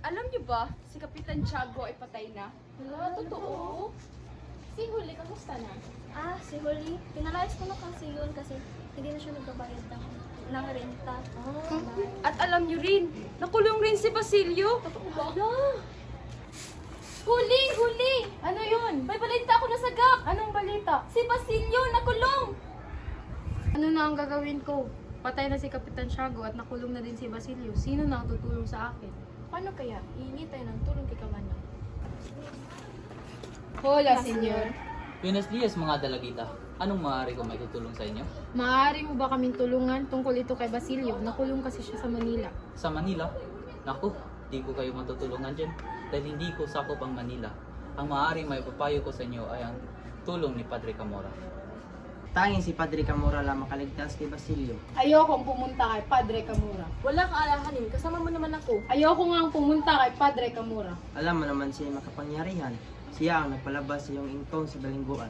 Alam niyo ba, si Kapitan Tiago ay patay na? Hala, totoo? Si Huli, kamusta na? Si Holly, pinalayas ko na kasi yun kasi hindi na siya nagbabayad ng renta. At alam niyo rin, nakulong rin si Basilio. Hala! Huli! Ano yun? May balita ako nasagap! Anong balita? Si Basilio nakulong! Ano na ang gagawin ko? Patay na si Kapitan Tiago at nakulong na din si Basilio. Sino na ang tutulong sa akin? Paano kaya? Iingi tayo ng tulong kay Kamanang. Hola, senyor. Buenos dias mga dalagita. Anong maaari ko may tutulong sa inyo? Maaari mo ba kaming tulungan tungkol ito kay Basilio? Nakulong kasi siya sa Manila. Sa Manila? Naku, di ko kayo matutulungan dyan dahil hindi ko sakop ang Manila. Ang maaaring may papayo ko sa inyo ay ang tulong ni Padre Camora. Tanging si Padre Camora lang makaligtas kay Basilio. Ayokong pumunta kay Padre Camora. Wala kang alahanin, kasama mo naman ako. Ayoko nga pumunta kay Padre Camora. Alam mo naman siya makapangyarihan. Siya ang nagpalabas sa iyong ingkong sa balingguan.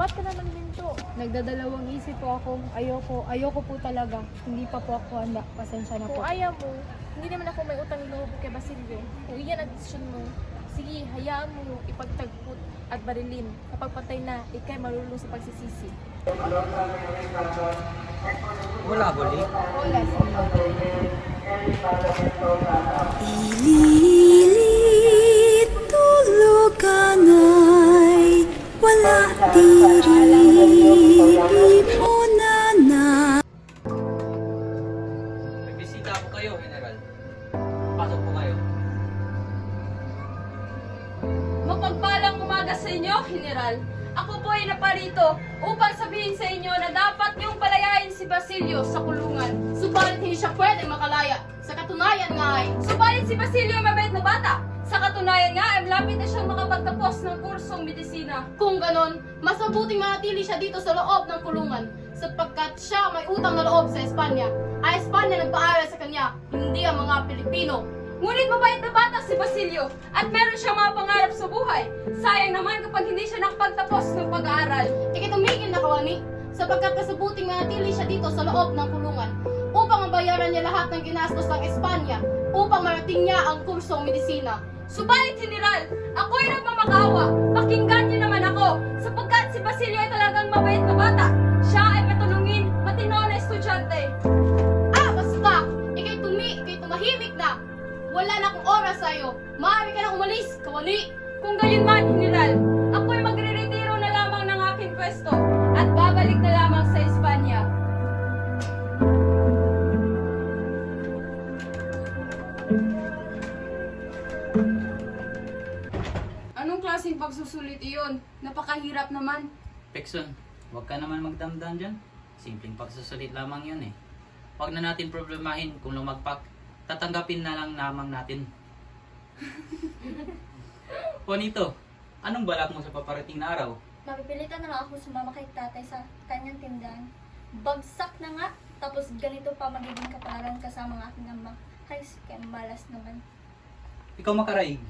Ba't ka naman minto? Nagdadalawang isip po ako. Ayoko po talaga. Hindi pa po ako handa. Pasensya na po. Kung ayaw mo, hindi naman ako may utang loob kay Basilio. Kung iyan ang desisyon mo, sige, hayaan mo ipagtagpot at barilin. Kapag patay na, ikay marulong sa pagsisisi. Wala, Huli. Hola, senyor. Pilit tulugan ay wala diri mo na. Nagbisita ako kayo, General. Pasok po kayo. Mapagpalang umaga sa inyo, General. Ako po ay naparito upang sabihin sa inyo na dapat niyong palayain si Basilio sa kulungan. Subalit hindi siya pwede makalaya. Sa katunayan nga ay, Subalit si Basilio ay mabait na bata. Sa katunayan nga, ay malapit na siyang makapagtapos ng kursong medisina. kung ganon, mas mabuting manatili siya dito sa loob ng kulungan sapagkat siya may utang na loob sa Espanya. Ay Espanya nagpaaral sa kanya, hindi ang mga Pilipino. Ngunit mabait na bata si Basilio at meron siyang mga pangarap sa buhay. Sayang naman kapag hindi siya nakapagtapos ng pag-aaral. Ikay tumigil na kawani, sapagkat kasabuting manatili siya dito sa loob ng kulungan upang mabayaran niya lahat ng ginastos ng Espanya upang marating niya ang kursong medisina. Subalit, General, ako ay nagmamakaawa. Pakinggan niyo naman ako, sapagkat si Basilio ay talagang mabait na bata. Siya ay matulungin, matino na estudyante. Basta! Ikay tumahimik na! Wala na akong oras sa'yo! Maaari ka nang umalis, kawani! Kung gayon man, General, ako ay magre-retiro na lamang ng aking pwesto at babalik na lamang sa Espanya. Anong klaseng pagsusulit iyon? Napakahirap naman. Pekson, huwag ka naman magdamdam dyan. Simpleng pagsusulit lamang yun eh. Huwag na natin problemahin kung lumagpak. Tatanggapin na lang lamang natin. Juanito, anong balak mo sa paparating na araw? Napipilitan na lang ako sumama kay tatay sa kanyang tindahan. Bagsak na nga, tapos ganito pa magiging kapalaran kasama ng aking ama. Ay, kaya malas naman. Ikaw makaraig.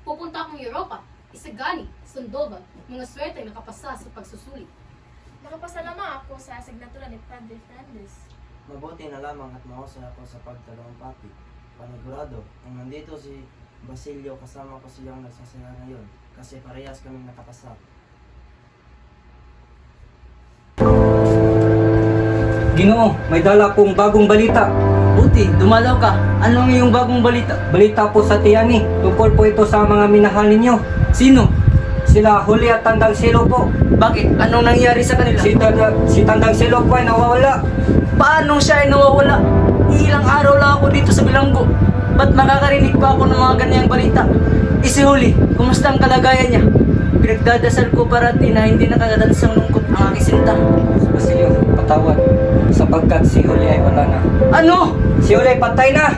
Pupunta akong Europa, Isagani, Sundoban, mga swerte nakapasa sa pagsusulit. Nakapasalama ako sa asignatura ni Padre Fernandez. Mabuti na lamang at mahusay ako sa pagtalong pati. Panigurado, kung nandito si Basilio kasama ko siyang nagsasaya ngayon kasi parehas kaming nakapasa. Ginoo, may dala pong bagong balita. Buti, dumalaw ka. Anong iyong bagong balita? Balita po sa Tiani. Tungkol po ito sa mga minahal ninyo. Sino? Sila Huli at Tandang Silo po. Bakit? Anong nangyari sa kanila? Si Tandang Silo po ay nawawala. Paano siya ay nawawala? Ilang araw lang ako dito sa Bilanggo. Ba't makakarinig pa ako ng mga ganyang balita? Huli, kumusta ang kalagayan niya? Pinagdadasal ko parati na hindi nakakadansang lungkot ang aking sinta. Basilio, patawad. Sapagkat si Huli ay wala na. Ano? Si Huli ay patay na!